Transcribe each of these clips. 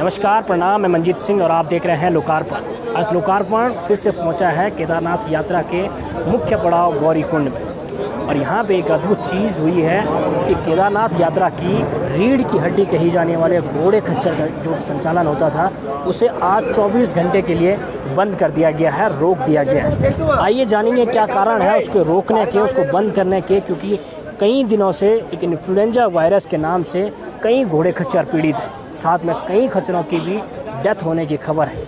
नमस्कार, प्रणाम। मैं मंजीत सिंह और आप देख रहे हैं लोकार्पण। आज लोकार्पण फिर से पहुंचा है केदारनाथ यात्रा के मुख्य पड़ाव गौरीकुंड में। और यहाँ पे एक अद्भुत चीज़ हुई है कि केदारनाथ यात्रा की रीढ़ की हड्डी कही जाने वाले घोड़े खच्चर का जो संचालन होता था उसे आज 24 घंटे के लिए बंद कर दिया गया है, रोक दिया गया है। आइए जानेंगे क्या कारण है उसको रोकने के, उसको बंद करने के। क्योंकि कई दिनों से एक इन्फ्लुएंजा वायरस के नाम से कई घोड़े खच्चर पीड़ित हैं, साथ में कई खच्चरों की भी डेथ होने की खबर है।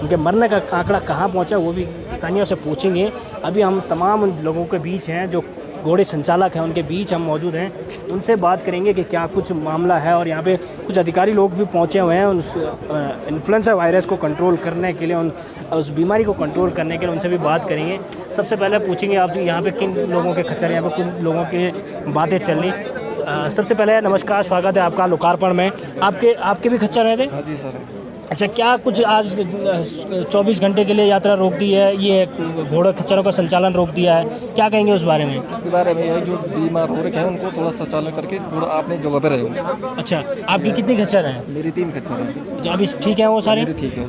उनके मरने का आंकड़ा कहाँ पहुँचा वो भी स्थानीयों से पूछेंगे। अभी हम तमाम उन लोगों के बीच हैं जो घोड़े संचालक हैं, उनके बीच हम मौजूद हैं, उनसे बात करेंगे कि क्या कुछ मामला है। और यहाँ पे कुछ अधिकारी लोग भी पहुँचे हुए हैं उस इन्फ्लुएंजा वायरस को कंट्रोल करने के लिए, उस बीमारी को कंट्रोल करने के लिए, उनसे भी बात करेंगे। सबसे पहले पूछेंगे आप यहाँ पे किन लोगों के खच्चर, यहाँ पे किन लोगों की बातें चल रही। सबसे पहले नमस्कार, स्वागत है आपका लोकार्पण में। आपके भी खच्चर रहे थे? हाँ जी सर। अच्छा, क्या कुछ आज 24 घंटे के लिए यात्रा रोक दी है, ये घोड़े खच्चरों का संचालन रोक दिया है, क्या कहेंगे उस बारे में? इसके बारे में यह जो बीमार हो रखे हैं उनको थोड़ा संचालन करके थोड़ा आपने जगह पे रहे। अच्छा, आपकी कितनी खच्चर हैं? मेरी 3 खच्चर हैं। अच्छा, अभी ठीक है वो सारे? ठीक है।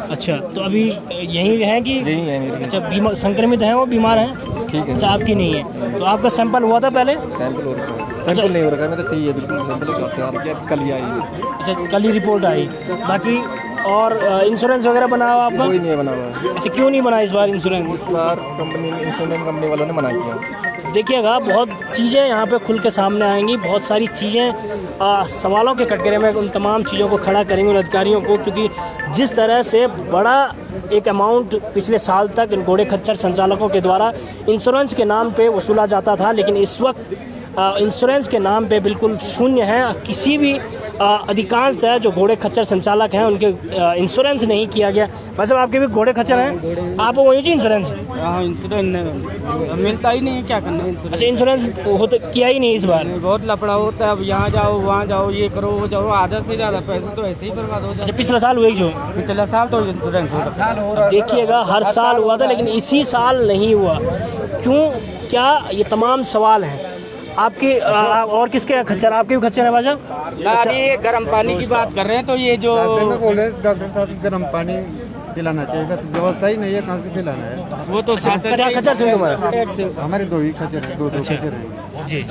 अच्छा, तो अभी यहीं हैं कि? यही है मेरी। अच्छा, संक्रमित हैं वो, बीमार हैं? ठीक है। अच्छा, आपकी नहीं है। तो आपका सैंपल हुआ था पहले? सैंपल हो रखा है। सैंपल नहीं हो रखा है मेरा, सही है बिल्कुल। सैंपल कल ही आई। अच्छा, कल ही रिपोर्ट आई। बाकी और इंश्योरेंस वगैरह बना हुआ आपका? कोई नहीं बना हुआ। अच्छा, क्यों नहीं बना इस बार इंश्योरेंस? इस बार इंश्योरेंस कंपनी वालों ने मना किया। देखिएगा, बहुत चीज़ें यहाँ पे खुल के सामने आएंगी, बहुत सारी चीज़ें सवालों के कटघरे में उन तमाम चीज़ों को खड़ा करेंगे उन अधिकारियों को। क्योंकि जिस तरह से बड़ा एक अमाउंट पिछले साल तक इन घोड़े खच्चर संचालकों के द्वारा इंश्योरेंस के नाम पे वसूला जाता था, लेकिन इस वक्त इंश्योरेंस के नाम पे बिल्कुल शून्य है। किसी भी अधिकांश है जो घोड़े खच्चर संचालक हैं उनके इंश्योरेंस नहीं किया गया। वैसे आपके भी घोड़े खच्चर हैं, आपको वही जी इंश्योरेंस? हाँ, इंश्योरेंस मिलता ही नहीं है, क्या करना है। अच्छा, इंश्योरेंस किया ही नहीं इस बार? बहुत लफड़ा होता है, अब यहाँ जाओ वहाँ जाओ, ये करो वो जाओ, आधा से ज़्यादा पैसे तो ऐसे ही बर्बाद हो जाए। अच्छा, पिछला साल हुई जो? पिछला साल तो इंश्योरेंस होता। देखिएगा, हर साल हुआ था लेकिन इसी साल नहीं हुआ। क्यों, क्या, ये तमाम सवाल हैं। आपकी और किसके खच्चर? आपके भी खच्चर है भाजा? अच्छा, ये गर्म पानी की बात कर रहे हैं तो ये जो बोले डॉक्टर साहब गर्म पानी पिलाना चाहिए, तो व्यवस्था ही नहीं है, कहाँ से पिलाना है? वो तो क्या खच्चर से तुम्हारा? हमारे 2 ही खच्चर हैं, 2 खच्चर हैं जी।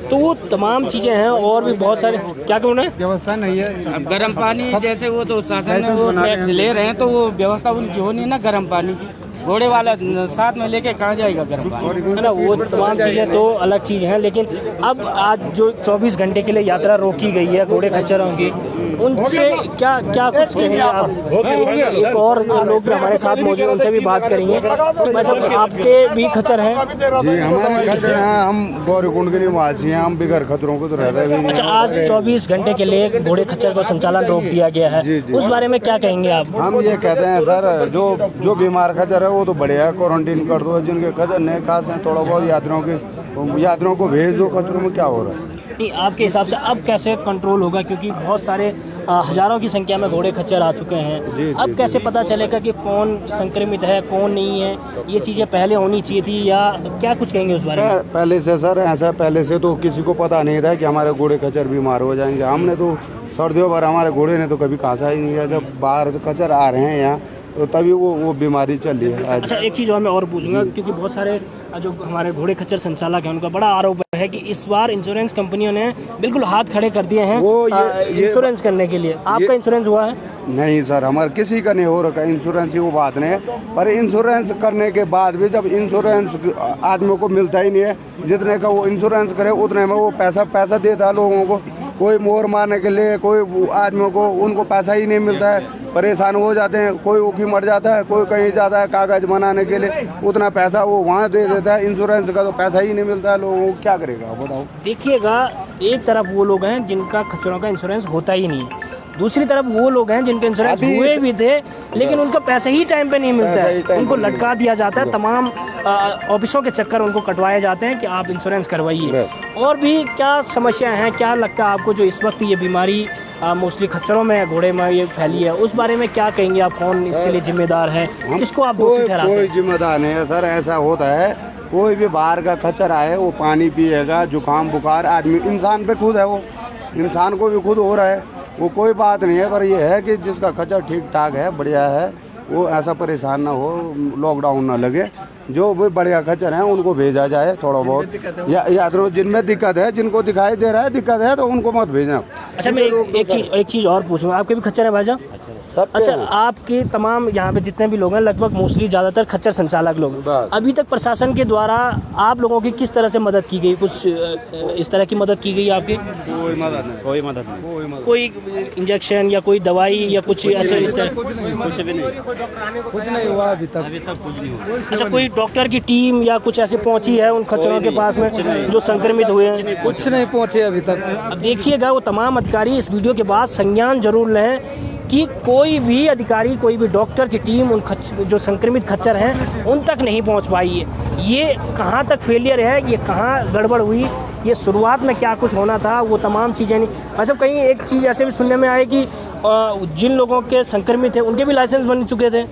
तो वो तमाम चीज़ें हैं और भी बहुत सारे, क्या करूँ ना, व्यवस्था नहीं है। अब गर्म पानी जैसे वो तो शासन में वो टैक्स ले रहे हैं तो वो व्यवस्था उनकी हो नहीं ना गर्म पानी की। घोड़े वाला साथ में लेके कहाँ जाएगा गर्म पानी, है ना? वो तमाम चीज़ें तो अलग चीज़ हैं। लेकिन अब आज जो 24 घंटे के लिए यात्रा रोकी गई है घोड़े खच्चरों की, उनसे क्या कुछ कहेंगे आप? एक और लोग भी हमारे साथ मौजूद हैं, उनसे भी बात करेंगे। वैसे आपके भी खच्चर हैं? जी, हमारे खच्चर हैं। हम गौरीकुंड के निवासी हैं, हम बिगर खतरों को तो रह रहे हैं। अच्छा, आज 24 घंटे के लिए घोड़े खच्चर को संचालन रोक दिया गया है, उस बारे में क्या कहेंगे आप? हम ये कहते हैं सर, जो बीमार खच्चर है वो तो बढ़िया, क्वारंटीन कर दो। जिनके खच्चर नहीं खास हैं, थोड़ा बहुत यात्रियों को भेज दो। खच्चरों में क्या हो रहा है? नहीं, आपके हिसाब से अब कैसे कंट्रोल होगा? क्योंकि बहुत सारे हजारों की संख्या में घोड़े खच्चर आ चुके हैं। अब कैसे पता चलेगा कि कौन संक्रमित है कौन नहीं है? ये चीज़ें पहले होनी चाहिए थी या क्या कुछ कहेंगे उस बारे में? पहले से सर ऐसा, पहले से तो किसी को पता नहीं था कि हमारे घोड़े खच्चर बीमार हो जाएंगे। हमने तो सर्दियों भर हमारे घोड़े ने तो कभी खांसा ही नहीं है। जब बाहर से खच्चर आ रहे हैं यहाँ तो तभी वो बीमारी चल रही है। अच्छा, एक चीज़ और मैं और पूछूंगा, क्योंकि बहुत सारे जो हमारे घोड़े खच्चर संचालक हैं उनका बड़ा आरोप है कि इस बार इंश्योरेंस कंपनियों ने बिल्कुल हाथ खड़े कर दिए हैं इंश्योरेंस करने के लिए। आपका इंश्योरेंस हुआ है? नहीं सर, हमारे किसी का नहीं हो रखा इंश्योरेंस की, वो बात नहीं है। पर इंश्योरेंस करने के बाद भी जब इंश्योरेंस आदमी को मिलता ही नहीं है, जितने का वो इंश्योरेंस करे उतने में वो पैसा देता है लोगों को। कोई मोर मारने के लिए कोई आदमियों को उनको पैसा ही नहीं मिलता है, परेशान हो जाते हैं। कोई ऊखी मर जाता है, कोई कहीं जाता है कागज बनाने के लिए, उतना पैसा वो वहाँ दे देता है। इंश्योरेंस का तो पैसा ही नहीं मिलता है लोगों को, क्या करेगा बताओ? देखिएगा, एक तरफ वो लोग हैं जिनका खच्चरों का इंश्योरेंस होता ही नहीं है, दूसरी तरफ वो लोग हैं जिनके इंश्योरेंस हुए भी थे लेकिन उनका पैसा ही टाइम पे नहीं मिलता है। उनको लटका दिया जाता है, तमाम ऑफिसों के चक्कर उनको कटवाए जाते हैं कि आप इंश्योरेंस करवाइए। और भी क्या समस्याएं हैं, क्या लगता है आपको जो इस वक्त ये बीमारी मोस्टली खच्चरों में, घोड़े में ये फैली है, उस बारे में क्या कहेंगे आप? कौन इसके लिए जिम्मेदार है, किसको आप दोषी ठहराते हैं? कोई जिम्मेदार नहीं है सर। ऐसा होता है, कोई भी बाहर का खच्चर आए वो पानी पिएगा, जुकाम बुखार आदमी इंसान पे खुद है, वो इंसान को भी खुद हो रहा है। वो कोई बात नहीं है, पर ये है कि जिसका खच्चर ठीक ठाक है, बढ़िया है, वो ऐसा परेशान ना हो, लॉकडाउन ना लगे। जो भी बढ़िया खच्चर हैं उनको भेजा जाए थोड़ा बहुत, या तो जिनमें दिक्कत है, जिनको दिखाई दे रहा है दिक्कत है, तो उनको मत भेजना। अच्छा, मैं एक चीज़ और पूछूंगा, आपके भी खच्चर है भाईजान? अच्छा, आपके तमाम यहाँ पे जितने भी लोग हैं, लगभग मोस्टली ज़्यादातर खच्चर संचालक लोग, अभी तक प्रशासन के द्वारा आप लोगों की किस तरह से मदद की गई? कुछ इस तरह की मदद की गई आपकी? कोई मदद नहीं। कोई इंजेक्शन या कोई दवाई या कुछ ऐसे इस तरह? कुछ नहीं हुआ अभी तक कुछ नहीं हुआ। अच्छा, कोई डॉक्टर की टीम या कुछ ऐसे पहुंची है उन खच्चरों के पास में जो संक्रमित हुए हैं? कुछ नहीं पहुँचे अभी तक। अब देखिएगा, वो तमाम अधिकारी इस वीडियो के बाद संज्ञान जरूर लें कि कोई भी अधिकारी, कोई भी डॉक्टर की टीम उन जो संक्रमित खच्चर हैं उन तक नहीं पहुंच पाई है। ये कहां तक फेलियर है, ये कहां गड़बड़ हुई, ये शुरुआत में क्या कुछ होना था, वो तमाम चीज़ें नहीं। अच्छा, कहीं एक चीज़ ऐसे भी सुनने में आए कि जिन लोगों के संक्रमित हैं उनके भी लाइसेंस बन चुके थे।